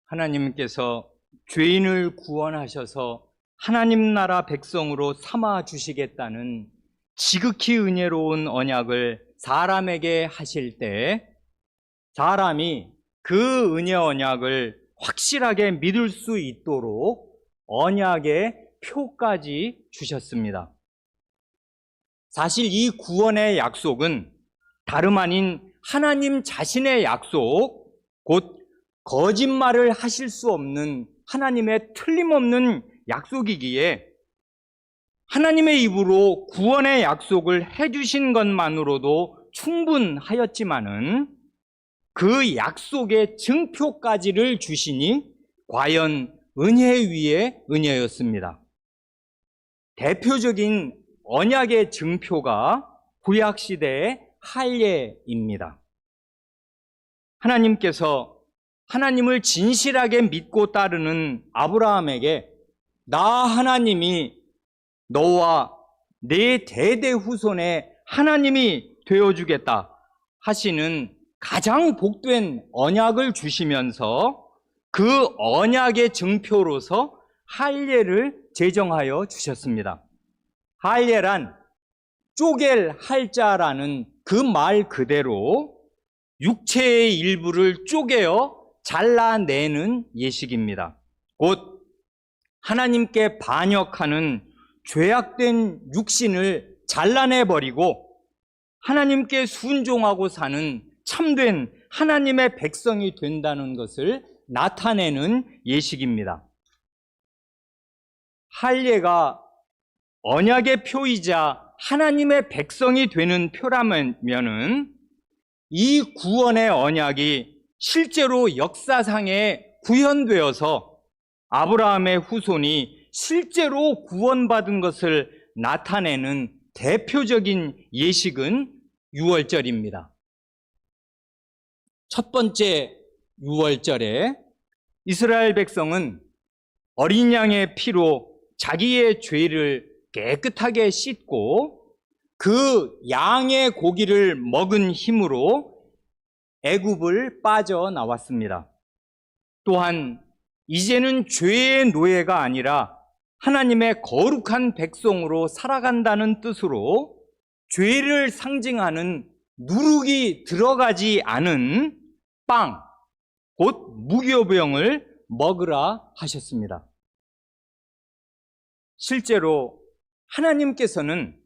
하나님께서 죄인을 구원하셔서 하나님 나라 백성으로 삼아 주시겠다는 지극히 은혜로운 언약을 사람에게 하실 때 사람이 그 은혜 언약을 확실하게 믿을 수 있도록 언약의 표까지 주셨습니다. 사실 이 구원의 약속은 다름 아닌 하나님 자신의 약속, 곧 거짓말을 하실 수 없는 하나님의 틀림없는 약속이기에 하나님의 입으로 구원의 약속을 해주신 것만으로도 충분하였지만은 그 약속의 증표까지를 주시니 과연 은혜 위에 은혜였습니다. 대표적인 언약의 증표가 구약시대의 할례입니다. 하나님께서 하나님을 진실하게 믿고 따르는 아브라함에게 나 하나님이 너와 내 대대 후손의 하나님이 되어주겠다 하시는 가장 복된 언약을 주시면서 그 언약의 증표로서 할례를 제정하여 주셨습니다. 할례란 쪼갤 할자라는 그 말 그대로 육체의 일부를 쪼개어 잘라내는 예식입니다. 곧 하나님께 반역하는 죄악된 육신을 잘라내버리고 하나님께 순종하고 사는 참된 하나님의 백성이 된다는 것을 나타내는 예식입니다. 할례가 언약의 표이자 하나님의 백성이 되는 표라면은 이 구원의 언약이 실제로 역사상에 구현되어서 아브라함의 후손이 실제로 구원받은 것을 나타내는 대표적인 예식은 유월절입니다. 첫 번째 유월절에 이스라엘 백성은 어린 양의 피로 자기의 죄를 깨끗하게 씻고 그 양의 고기를 먹은 힘으로 애굽을 빠져나왔습니다. 또한 이제는 죄의 노예가 아니라 하나님의 거룩한 백성으로 살아간다는 뜻으로 죄를 상징하는 누룩이 들어가지 않은 빵, 곧 무교병을 먹으라 하셨습니다. 실제로 하나님께서는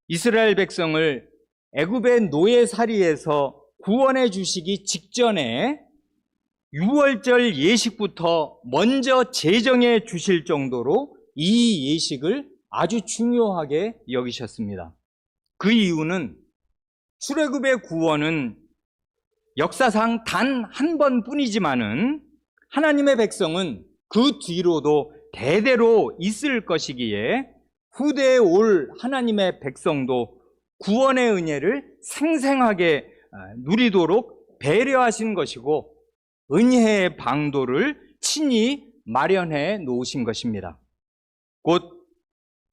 이스라엘 백성을 애굽의 노예살이에서 구원해 주시기 직전에 유월절 예식부터 먼저 제정해 주실 정도로 이 예식을 아주 중요하게 여기셨습니다. 그 이유는 출애굽의 구원은 역사상 단 한 번뿐이지만은 하나님의 백성은 그 뒤로도 대대로 있을 것이기에 후대에 올 하나님의 백성도 구원의 은혜를 생생하게 누리도록 배려하신 것이고 은혜의 방도를 친히 마련해 놓으신 것입니다. 곧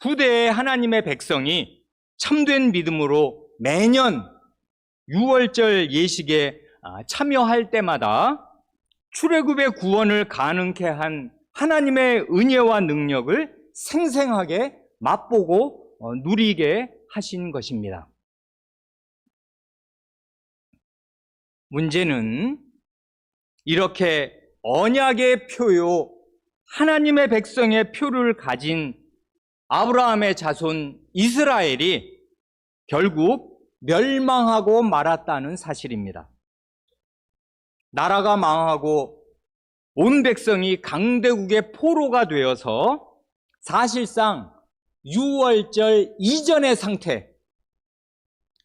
후대의 하나님의 백성이 참된 믿음으로 매년 유월절 예식에 참여할 때마다 출애굽의 구원을 가능케 한 하나님의 은혜와 능력을 생생하게 맛보고 누리게 하신 것입니다. 문제는 이렇게 언약의 표요, 하나님의 백성의 표를 가진 아브라함의 자손 이스라엘이 결국 멸망하고 말았다는 사실입니다. 나라가 망하고 온 백성이 강대국의 포로가 되어서 사실상 유월절 이전의 상태,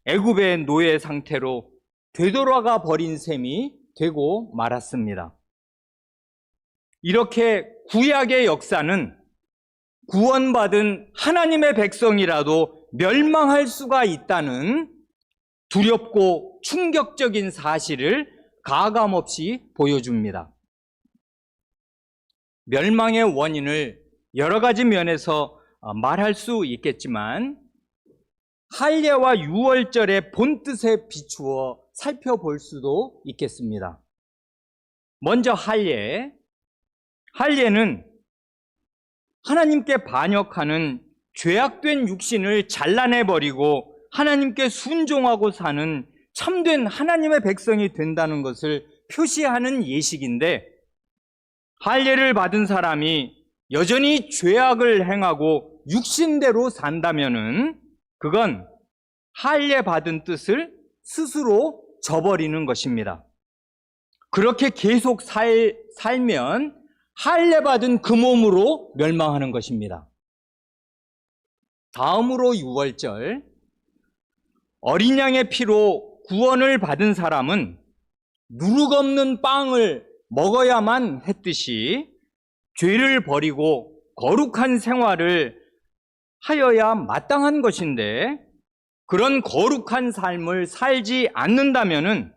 애굽의 노예 상태로 되돌아가 버린 셈이 되고 말았습니다. 이렇게 구약의 역사는 구원받은 하나님의 백성이라도 멸망할 수가 있다는 두렵고 충격적인 사실을 가감없이 보여줍니다. 멸망의 원인을 여러 가지 면에서 말할 수 있겠지만 할례와 유월절의 본뜻에 비추어 살펴볼 수도 있겠습니다. 먼저 할례, 할례는 하나님께 반역하는 죄악된 육신을 잘라내버리고 하나님께 순종하고 사는 참된 하나님의 백성이 된다는 것을 표시하는 예식인데, 할례를 받은 사람이 여전히 죄악을 행하고 육신대로 산다면은 그건 할례 받은 뜻을 스스로 저버리는 것입니다. 그렇게 계속 살면 할례 받은 그 몸으로 멸망하는 것입니다. 다음으로 유월절, 어린 양의 피로 구원을 받은 사람은 누룩 없는 빵을 먹어야만 했듯이 죄를 버리고 거룩한 생활을 하여야 마땅한 것인데, 그런 거룩한 삶을 살지 않는다면은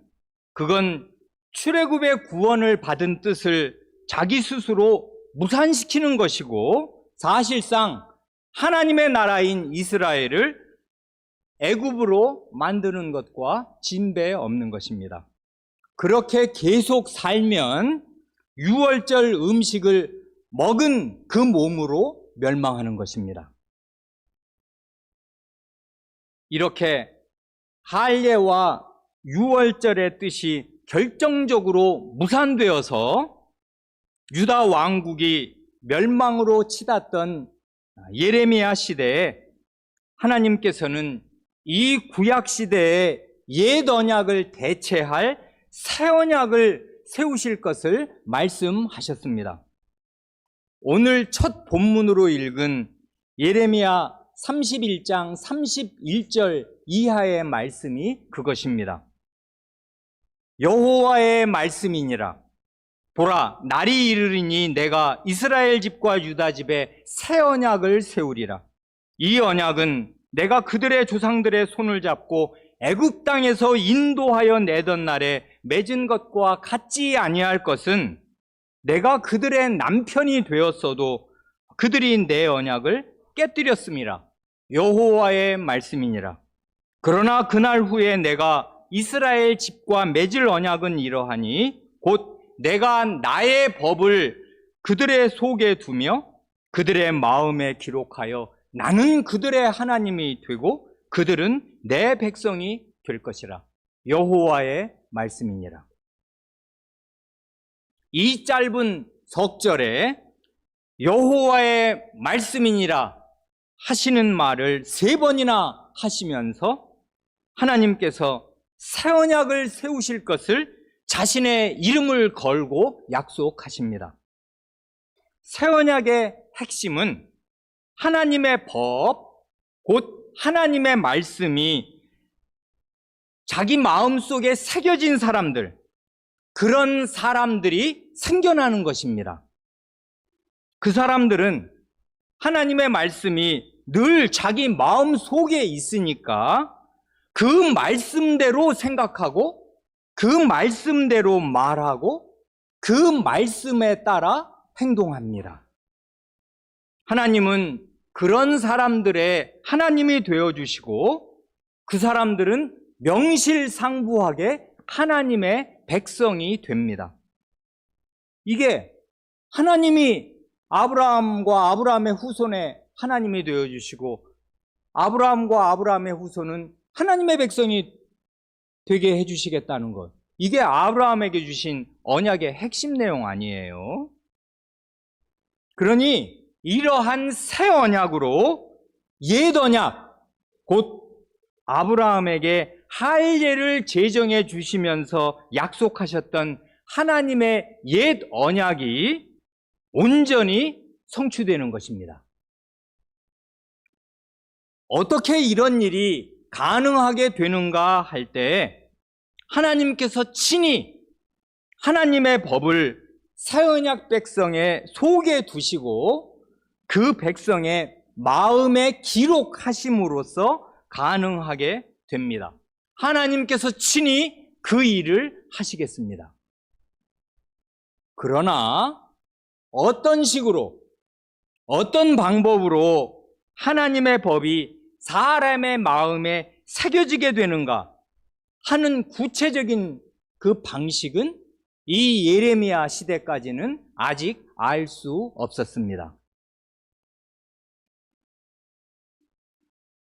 그건 출애굽의 구원을 받은 뜻을 자기 스스로 무산시키는 것이고, 사실상 하나님의 나라인 이스라엘을 애굽으로 만드는 것과 진배 없는 것입니다. 그렇게 계속 살면 유월절 음식을 먹은 그 몸으로 멸망하는 것입니다. 이렇게 할례와 유월절의 뜻이 결정적으로 무산되어서 유다 왕국이 멸망으로 치닫던 예레미야 시대에 하나님께서는 이 구약 시대의 옛 언약을 대체할 새 언약을 세우실 것을 말씀하셨습니다. 오늘 첫 본문으로 읽은 예레미야 31장 31절 이하의 말씀이 그것입니다. 여호와의 말씀이니라. 보라, 날이 이르리니 내가 이스라엘 집과 유다 집에 새 언약을 세우리라. 이 언약은 내가 그들의 조상들의 손을 잡고 애굽 땅에서 인도하여 내던 날에 맺은 것과 같지 아니할 것은, 내가 그들의 남편이 되었어도 그들이 내 언약을 깨뜨렸음이라. 여호와의 말씀이니라. 그러나 그날 후에 내가 이스라엘 집과 맺을 언약은 이러하니 곧 내가 나의 법을 그들의 속에 두며 그들의 마음에 기록하여 나는 그들의 하나님이 되고 그들은 내 백성이 될 것이라. 여호와의 말씀이니라. 이 짧은 석절에 여호와의 말씀이니라 하시는 말을 3번이나 하시면서 하나님께서 새 언약을 세우실 것을 자신의 이름을 걸고 약속하십니다. 새 언약의 핵심은 하나님의 법, 곧 하나님의 말씀이 자기 마음속에 새겨진 사람들, 그런 사람들이 생겨나는 것입니다. 그 사람들은 하나님의 말씀이 늘 자기 마음 속에 있으니까 그 말씀대로 생각하고 그 말씀대로 말하고 그 말씀에 따라 행동합니다. 하나님은 그런 사람들의 하나님이 되어주시고 그 사람들은 명실상부하게 하나님의 백성이 됩니다. 이게 하나님이 아브라함과 아브라함의 후손의 하나님이 되어주시고 아브라함과 아브라함의 후손은 하나님의 백성이 되게 해주시겠다는 것, 이게 아브라함에게 주신 언약의 핵심 내용 아니에요? 그러니 이러한 새 언약으로 옛 언약, 곧 아브라함에게 할례를 제정해 주시면서 약속하셨던 하나님의 옛 언약이 온전히 성취되는 것입니다. 어떻게 이런 일이 가능하게 되는가 할 때 하나님께서 친히 하나님의 법을 새 언약 백성의 속에 두시고 그 백성의 마음에 기록하심으로써 가능하게 됩니다. 하나님께서 친히 그 일을 하시겠습니다. 그러나 어떤 식으로, 어떤 방법으로 하나님의 법이 사람의 마음에 새겨지게 되는가 하는 구체적인 그 방식은 이 예레미야 시대까지는 아직 알 수 없었습니다.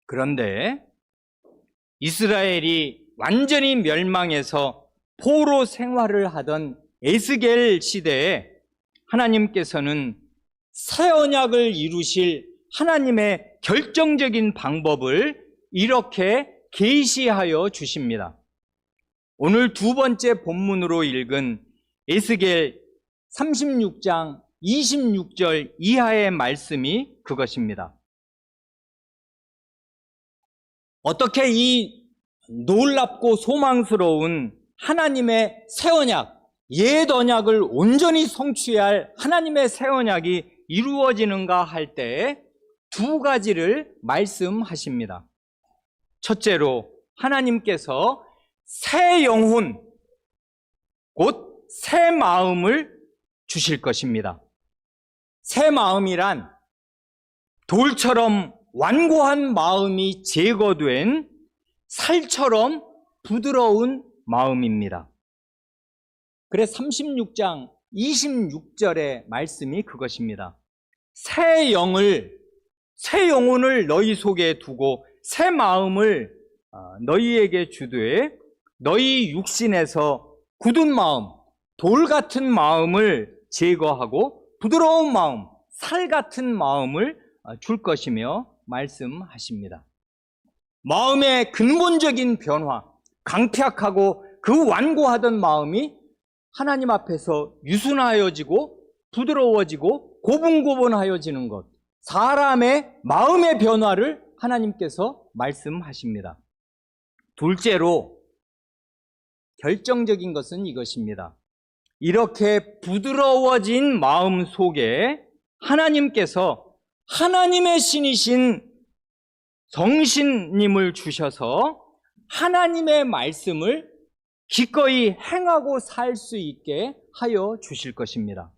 그런데 이스라엘이 완전히 멸망해서 포로 생활을 하던 에스겔 시대에 하나님께서는 새 언약을 이루실 하나님의 결정적인 방법을 이렇게 계시하여 주십니다. 오늘 두 번째 본문으로 읽은 에스겔 36장 26절 이하의 말씀이 그것입니다. 어떻게 이 놀랍고 소망스러운 하나님의 새 언약, 옛 언약을 온전히 성취할 하나님의 새 언약이 이루어지는가 할 때 두 가지를 말씀하십니다. 첫째로 하나님께서 새 영혼, 곧 새 마음을 주실 것입니다. 새 마음이란 돌처럼 완고한 마음이 제거된 살처럼 부드러운 마음입니다. 그래 36장 26절의 말씀이 그것입니다. 새 영혼을 너희 속에 두고 새 마음을 너희에게 주되 너희 육신에서 굳은 마음, 돌 같은 마음을 제거하고 부드러운 마음, 살 같은 마음을 줄 것이며 말씀하십니다. 마음의 근본적인 변화, 강팍하고 그 완고하던 마음이 하나님 앞에서 유순하여지고 부드러워지고 고분고분하여지는 것, 사람의 마음의 변화를 하나님께서 말씀하십니다. 둘째로 결정적인 것은 이것입니다. 이렇게 부드러워진 마음 속에 하나님께서 하나님의 신이신 성신님을 주셔서 하나님의 말씀을 기꺼이 행하고 살 수 있게 하여 주실 것입니다.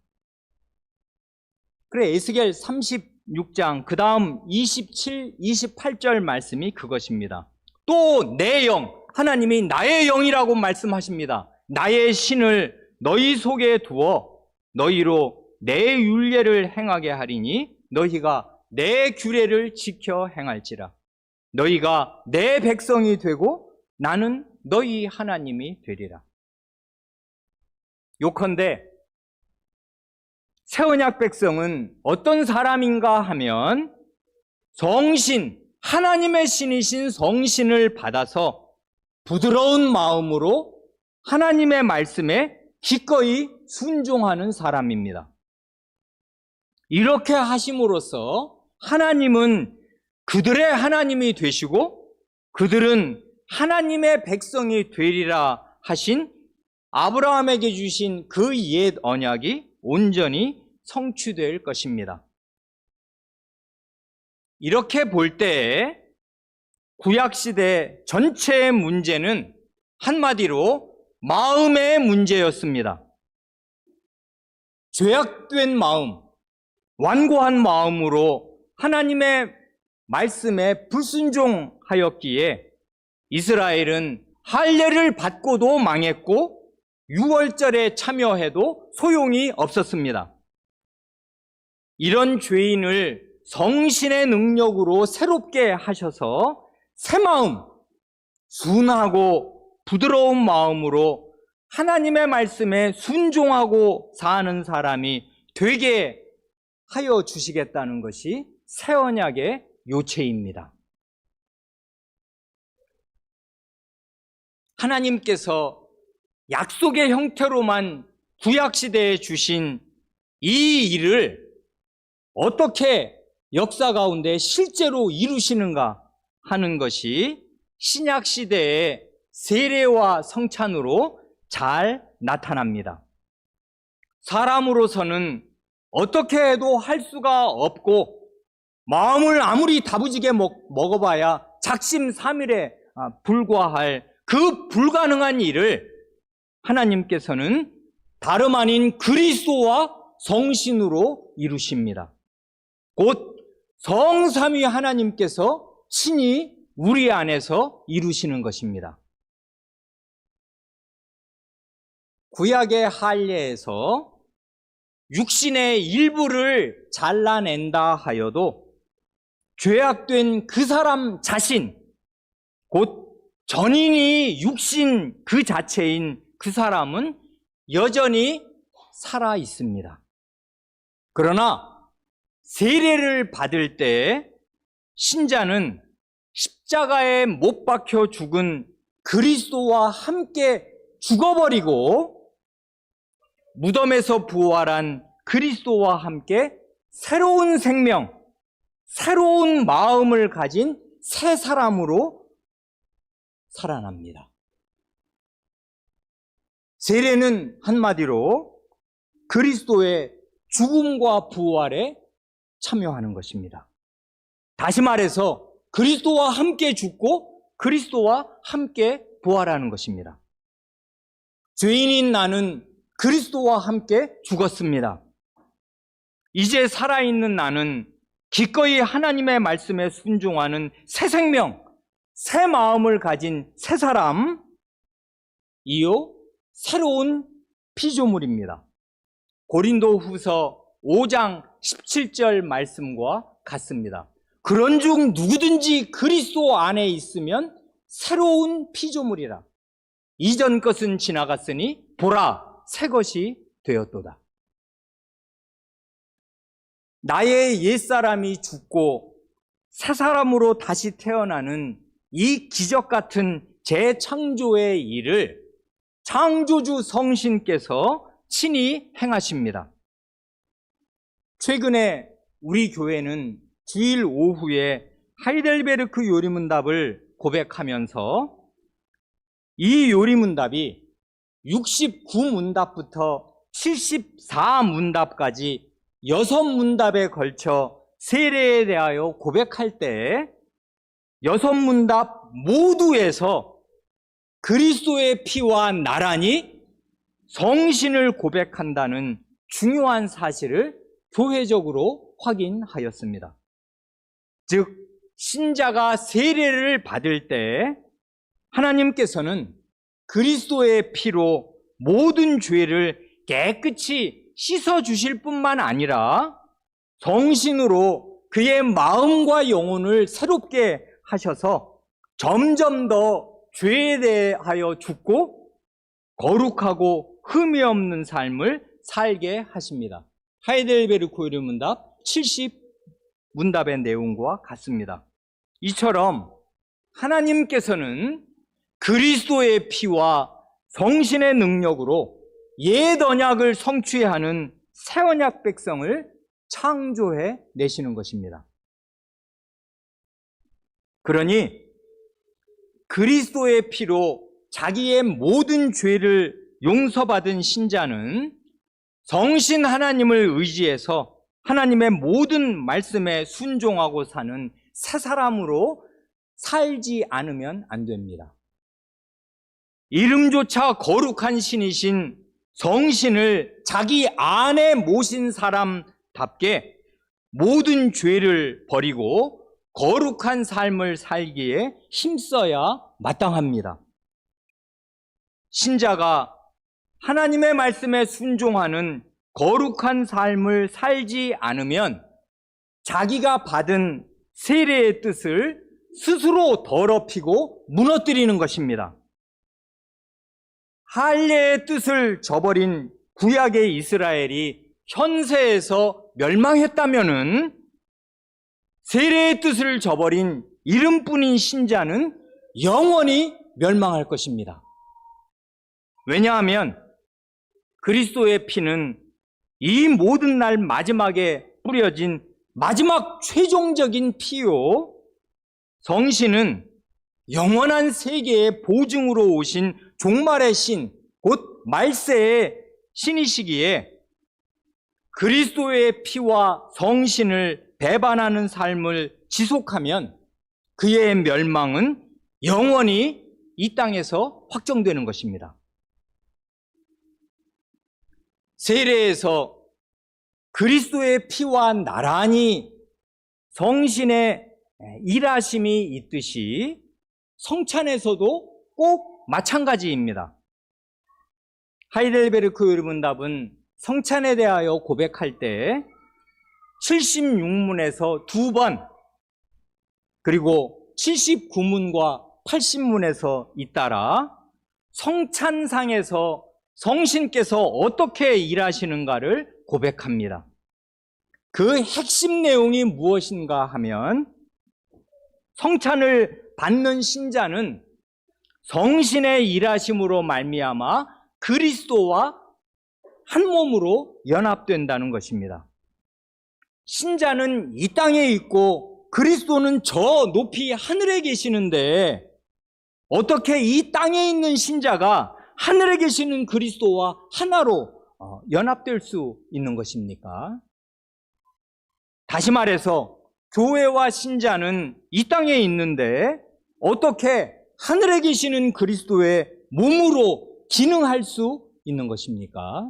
그래 에스겔 36장 그 다음 27, 28절 말씀이 그것입니다. 또 내 영, 하나님이 나의 영이라고 말씀하십니다. 나의 신을 너희 속에 두어 너희로 내 율례를 행하게 하리니 너희가 내 규례를 지켜 행할지라. 너희가 내 백성이 되고 나는 너희 하나님이 되리라. 요컨대 새 언약 백성은 어떤 사람인가 하면 성신, 하나님의 신이신 성신을 받아서 부드러운 마음으로 하나님의 말씀에 기꺼이 순종하는 사람입니다. 이렇게 하심으로써 하나님은 그들의 하나님이 되시고 그들은 하나님의 백성이 되리라 하신 아브라함에게 주신 그 옛 언약이 온전히 성취될 것입니다. 이렇게 볼 때 구약시대 전체의 문제는 한마디로 마음의 문제였습니다. 죄악된 마음, 완고한 마음으로 하나님의 말씀에 불순종하였기에 이스라엘은 할례를 받고도 망했고 유월절에 참여해도 소용이 없었습니다. 이런 죄인을 성신의 능력으로 새롭게 하셔서 새 마음, 순하고 부드러운 마음으로 하나님의 말씀에 순종하고 사는 사람이 되게 하여 주시겠다는 것이 새 언약의 요체입니다. 하나님께서 약속의 형태로만 구약시대에 주신 이 일을 어떻게 역사 가운데 실제로 이루시는가 하는 것이 신약시대의 세례와 성찬으로 잘 나타납니다. 사람으로서는 어떻게 해도 할 수가 없고 마음을 아무리 다부지게 먹어봐야 작심삼일에 불과할 그 불가능한 일을 하나님께서는 다름 아닌 그리스도와 성신으로 이루십니다. 곧 성삼위 하나님께서 친히 우리 안에서 이루시는 것입니다. 구약의 할례에서 육신의 일부를 잘라낸다 하여도 죄악된 그 사람 자신, 곧 전인이 육신 그 자체인 그 사람은 여전히 살아 있습니다. 그러나 세례를 받을 때 신자는 십자가에 못 박혀 죽은 그리스도와 함께 죽어버리고 무덤에서 부활한 그리스도와 함께 새로운 생명, 새로운 마음을 가진 새 사람으로 살아납니다. 세례는 한마디로 그리스도의 죽음과 부활에 참여하는 것입니다. 다시 말해서 그리스도와 함께 죽고 그리스도와 함께 부활하는 것입니다. 죄인인 나는 그리스도와 함께 죽었습니다. 이제 살아있는 나는 기꺼이 하나님의 말씀에 순종하는 새 생명, 새 마음을 가진 새 사람, 이요 새로운 피조물입니다. 고린도후서 5장 17절 말씀과 같습니다. 그런즉 누구든지 그리스도 안에 있으면 새로운 피조물이라. 이전 것은 지나갔으니 보라 새 것이 되었도다. 나의 옛사람이 죽고 새 사람으로 다시 태어나는 이 기적 같은 재창조의 일을 창조주 성신께서 친히 행하십니다. 최근에 우리 교회는 주일 오후에 하이델베르크 요리문답을 고백하면서 이 요리문답이 69문답부터 74문답까지 6문답에 걸쳐 세례에 대하여 고백할 때 6문답 모두에서 그리스도의 피와 나란히 성신을 고백한다는 중요한 사실을 교회적으로 확인하였습니다. 즉, 신자가 세례를 받을 때 하나님께서는 그리스도의 피로 모든 죄를 깨끗이 씻어주실 뿐만 아니라 성신으로 그의 마음과 영혼을 새롭게 하셔서 점점 더 죄에 대하여 죽고 거룩하고 흠이 없는 삶을 살게 하십니다. 하이델베르크 요리문답 70문답의 내용과 같습니다. 이처럼 하나님께서는 그리스도의 피와 성신의 능력으로 옛 언약을 성취하는 새 언약 백성을 창조해 내시는 것입니다. 그러니 그리스도의 피로 자기의 모든 죄를 용서받은 신자는 성신 하나님을 의지해서 하나님의 모든 말씀에 순종하고 사는 새 사람으로 살지 않으면 안 됩니다. 이름조차 거룩한 신이신 성신을 자기 안에 모신 사람답게 모든 죄를 버리고 거룩한 삶을 살기에 힘써야 마땅합니다. 신자가 하나님의 말씀에 순종하는 거룩한 삶을 살지 않으면 자기가 받은 세례의 뜻을 스스로 더럽히고 무너뜨리는 것입니다. 할례의 뜻을 저버린 구약의 이스라엘이 현세에서 멸망했다면은 세례의 뜻을 저버린 이름뿐인 신자는 영원히 멸망할 것입니다. 왜냐하면 그리스도의 피는 이 모든 날 마지막에 뿌려진 마지막 최종적인 피요, 성신은 영원한 세계의 보증으로 오신 종말의 신, 곧 말세의 신이시기에 그리스도의 피와 성신을 배반하는 삶을 지속하면 그의 멸망은 영원히 이 땅에서 확정되는 것입니다. 세례에서 그리스도의 피와 나란히 성신의 일하심이 있듯이 성찬에서도 꼭 마찬가지입니다. 하이델베르크 요리문답은 성찬에 대하여 고백할 때 76문에서 2번, 그리고 79문과 80문에서 잇따라 성찬상에서 성신께서 어떻게 일하시는가를 고백합니다. 그 핵심 내용이 무엇인가 하면, 성찬을 받는 신자는 성신의 일하심으로 말미암아 그리스도와 한 몸으로 연합된다는 것입니다. 신자는 이 땅에 있고 그리스도는 저 높이 하늘에 계시는데, 어떻게 이 땅에 있는 신자가 하늘에 계시는 그리스도와 하나로 연합될 수 있는 것입니까? 다시 말해서 교회와 신자는 이 땅에 있는데 어떻게 하늘에 계시는 그리스도의 몸으로 기능할 수 있는 것입니까?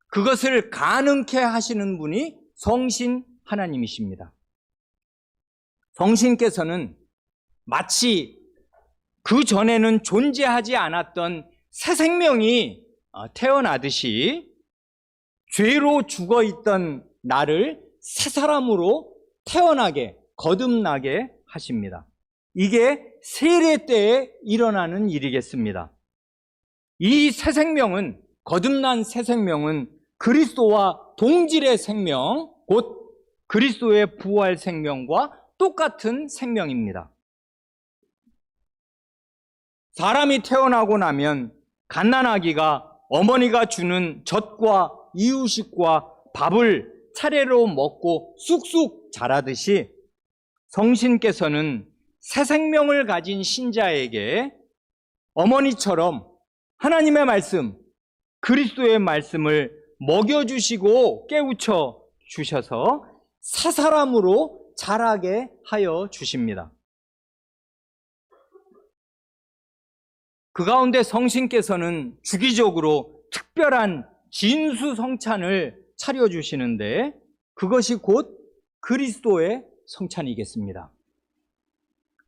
그것을 가능케 하시는 분이 성신 하나님이십니다. 성신께서는 마치 그 전에는 존재하지 않았던 새 생명이 태어나듯이 죄로 죽어 있던 나를 새 사람으로 태어나게, 거듭나게 하십니다. 이게 세례 때에 일어나는 일이겠습니다. 이 새 생명은, 거듭난 새 생명은 그리스도와 동질의 생명, 곧 그리스도의 부활 생명과 똑같은 생명입니다. 사람이 태어나고 나면 갓난아기가 어머니가 주는 젖과 이유식과 밥을 차례로 먹고 쑥쑥 자라듯이, 성신께서는 새 생명을 가진 신자에게 어머니처럼 하나님의 말씀, 그리스도의 말씀을 먹여주시고 깨우쳐 주셔서 새 사람으로 자라게 하여 주십니다. 그 가운데 성신께서는 주기적으로 특별한 진수성찬을 차려주시는데, 그것이 곧 그리스도의 성찬이겠습니다.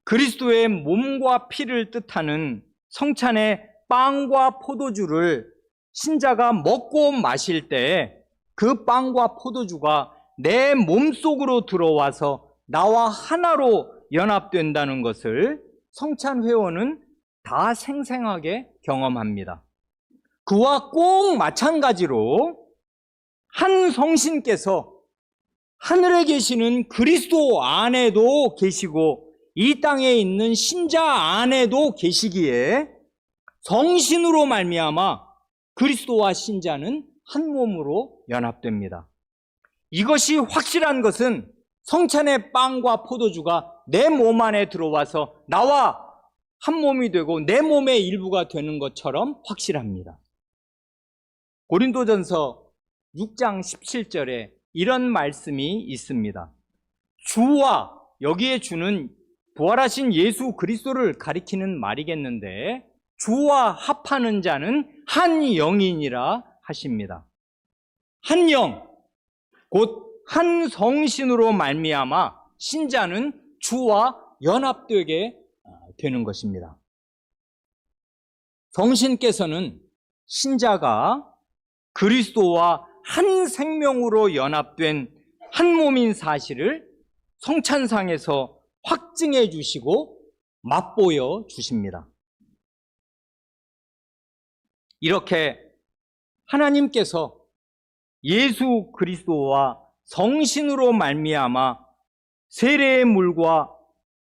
그리스도의 몸과 피를 뜻하는 성찬의 빵과 포도주를 신자가 먹고 마실 때 그 빵과 포도주가 내 몸속으로 들어와서 나와 하나로 연합된다는 것을 성찬회원은 다 생생하게 경험합니다. 그와 꼭 마찬가지로 한 성신께서 하늘에 계시는 그리스도 안에도 계시고 이 땅에 있는 신자 안에도 계시기에 성신으로 말미암아 그리스도와 신자는 한 몸으로 연합됩니다. 이것이 확실한 것은 성찬의 빵과 포도주가 내 몸 안에 들어와서 나와 한 몸이 되고 내 몸의 일부가 되는 것처럼 확실합니다. 고린도전서 6장 17절에 이런 말씀이 있습니다. 주와, 여기에 주는 부활하신 예수 그리스도를 가리키는 말이겠는데, 주와 합하는 자는 한 영이니라 하십니다. 한 영, 곧 한 성신으로 말미암아 신자는 주와 연합되게 되는 것입니다. 성신께서는 신자가 그리스도와 한 생명으로 연합된 한 몸인 사실을 성찬상에서 확증해 주시고 맛보여 주십니다. 이렇게 하나님께서 예수 그리스도와 성신으로 말미암아 세례의 물과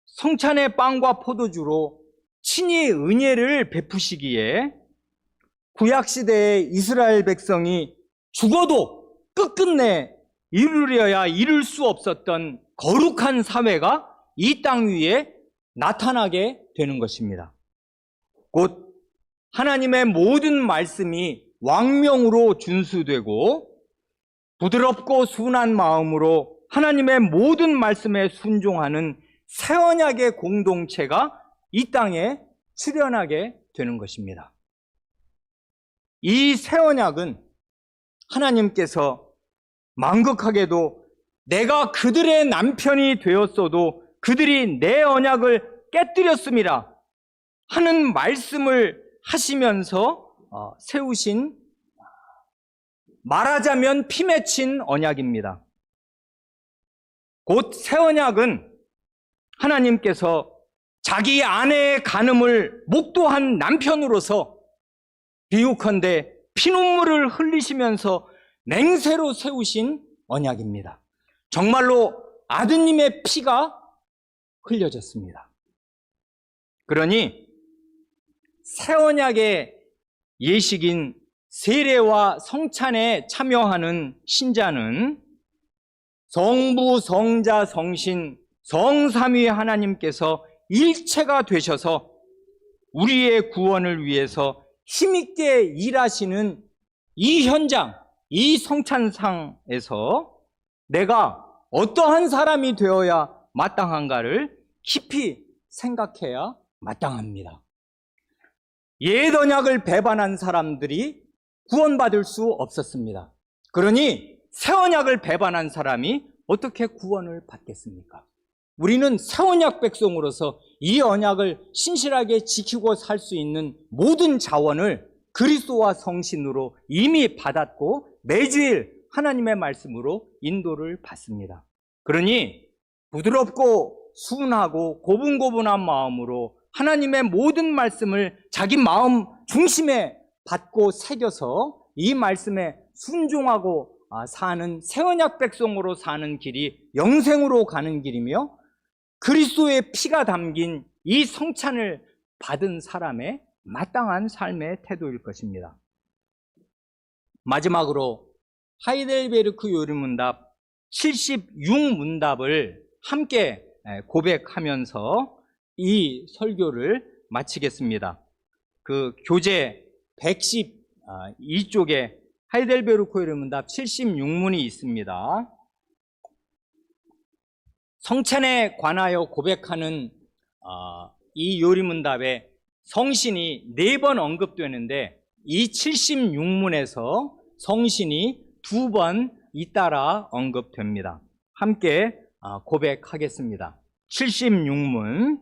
성찬의 빵과 포도주로 친히 은혜를 베푸시기에 구약시대의 이스라엘 백성이 죽어도 끝끝내 이루려야 이룰 수 없었던 거룩한 사회가 이 땅 위에 나타나게 되는 것입니다. 곧 하나님의 모든 말씀이 왕명으로 준수되고 부드럽고 순한 마음으로 하나님의 모든 말씀에 순종하는 새 언약의 공동체가 이 땅에 출현하게 되는 것입니다. 이 새 언약은 하나님께서 망극하게도 내가 그들의 남편이 되었어도 그들이 내 언약을 깨뜨렸음이라 하는 말씀을 하시면서 세우신 말하자면 피 맺힌 언약입니다. 곧 새 언약은 하나님께서 자기 아내의 간음을 목도한 남편으로서 비유컨대 피눈물을 흘리시면서 맹세로 세우신 언약입니다. 정말로 아드님의 피가 흘려졌습니다. 그러니 새 언약의 예식인 세례와 성찬에 참여하는 신자는 성부, 성자, 성신, 성삼위 하나님께서 일체가 되셔서 우리의 구원을 위해서 힘있게 일하시는 이 현장, 이 성찬상에서 내가 어떠한 사람이 되어야 마땅한가를 깊이 생각해야 마땅합니다. 옛 언약을 배반한 사람들이 구원받을 수 없었습니다. 그러니 새 언약을 배반한 사람이 어떻게 구원을 받겠습니까? 우리는 새 언약 백성으로서 이 언약을 신실하게 지키고 살 수 있는 모든 자원을 그리스도와 성신으로 이미 받았고 매주일 하나님의 말씀으로 인도를 받습니다. 그러니 부드럽고 순하고 고분고분한 마음으로 하나님의 모든 말씀을 자기 마음 중심에 받고 새겨서 이 말씀에 순종하고 사는 새 언약 백성으로 사는 길이 영생으로 가는 길이며 그리스도의 피가 담긴 이 성찬을 받은 사람의 마땅한 삶의 태도일 것입니다. 마지막으로 하이델베르크 요리문답 76문답을 함께 고백하면서 이 설교를 마치겠습니다. 그 교재 112쪽에 하이델베르크 요리문답 76문이 있습니다. 성찬에 관하여 고백하는 이 요리문답에 성신이 4번 언급되는데 이 76문에서 성신이 2번 잇따라 언급됩니다. 함께 고백하겠습니다. 76문.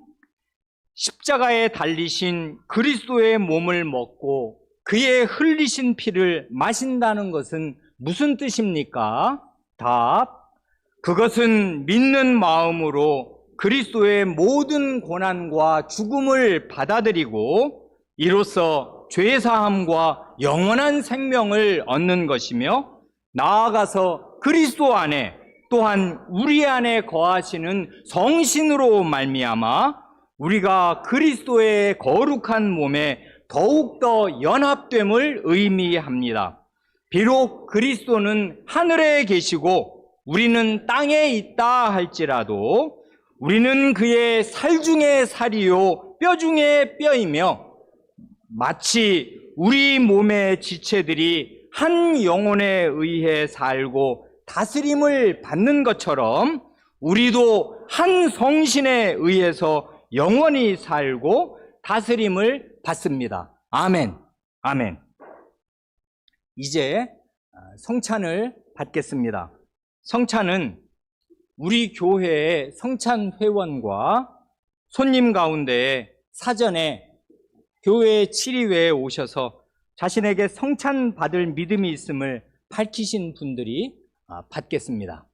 십자가에 달리신 그리스도의 몸을 먹고 그의 흘리신 피를 마신다는 것은 무슨 뜻입니까? 답. 그것은 믿는 마음으로 그리스도의 모든 고난과 죽음을 받아들이고 이로써 죄사함과 영원한 생명을 얻는 것이며 나아가서 그리스도 안에 또한 우리 안에 거하시는 성신으로 말미암아 우리가 그리스도의 거룩한 몸에 더욱더 연합됨을 의미합니다. 비록 그리스도는 하늘에 계시고 우리는 땅에 있다 할지라도 우리는 그의 살 중에 살이요 뼈 중에 뼈이며 마치 우리 몸의 지체들이 한 영혼에 의해 살고 다스림을 받는 것처럼 우리도 한 성신에 의해서 영원히 살고 다스림을 받습니다. 아멘. 아멘. 이제 성찬을 받겠습니다. 성찬은 우리 교회의 성찬 회원과 손님 가운데 사전에 교회 치리회에 오셔서 자신에게 성찬 받을 믿음이 있음을 밝히신 분들이 받겠습니다.